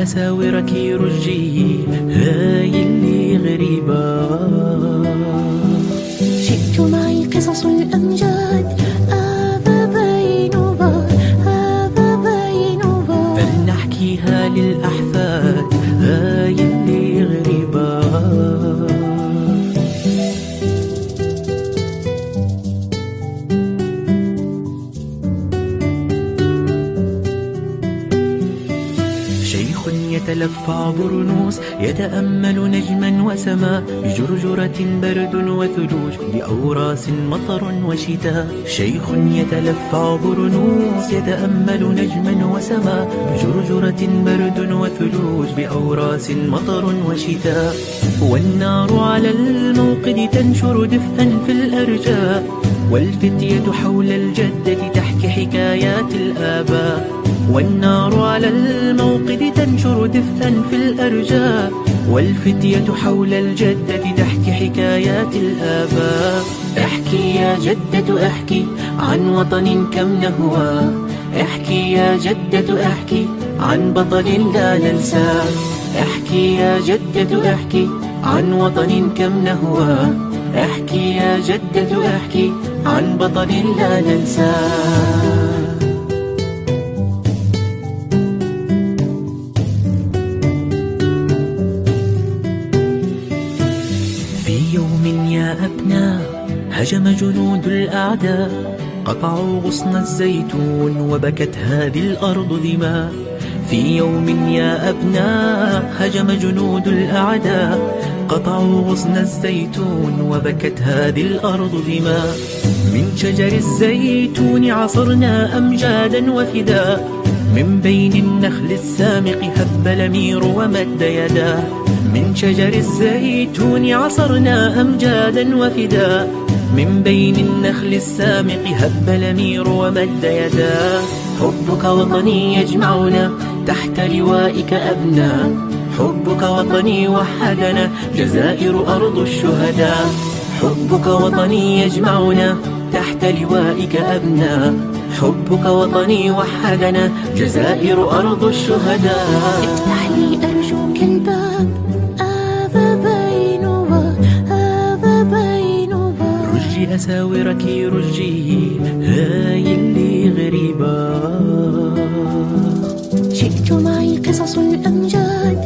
أساورك رجي هاي اللي غريبة. جئت معي قصص الأمجاد هذا بينوبة هذا بينوبة، فلنحكيها للأحفاد هاي اللي غريبة. شيخ يتلفع برنوس يتأمل نجما وسماء، بجرجرة برد وثلوج بأوراس مطر وشتاء. شيخ يتلفع برنوس يتأمل نجما وسماء، بجرجرة برد وثلوج بأوراس مطر وشتاء. والنار على الموقد تنشر دفئا في الأرجاء، والفتية حول الجدة تحكي حكايات الآباء. والنار على الموقد تنشر دفئا في الأرجاء، والفتية حول الجدة تحكي حكايات الآباء. احكي يا جدة احكي عن وطن كم نهوى، احكي يا جدة احكي عن بطل لا ننساه. احكي يا جدة احكي عن وطن كم نهوى، احكي يا جدة احكي عن بطل لا ننساه. في يوم يا أبناء هجم جنود الأعداء، قطعوا غصن الزيتون وبكت هذه الأرض دماء. في يوم يا أبناء هجم جنود الأعداء، قطعوا غصن الزيتون وبكت هذه الأرض دماء. من شجر الزيتون عصرنا أمجادا وفداء، من بين النخل السامق هب الأمير ومد يداه. من شجر الزيتون عصرنا أمجادا وفداء، من بين النخل السامق هب الأمير ومد يداه. حبك وطني يجمعنا تحت لوائك أبناء، حبك وطني وحدنا جزائر أرض الشهداء. حبك وطني يجمعنا تحت لوائك أبناء، حبك وطني وحدنا جزائر أرض الشهداء. افتح لي أرجوك الباب هذا بينوبة هذا بينوبة، رجي أساورك رجي هاي اللي غريبة. جئت معي قصص الأمجاد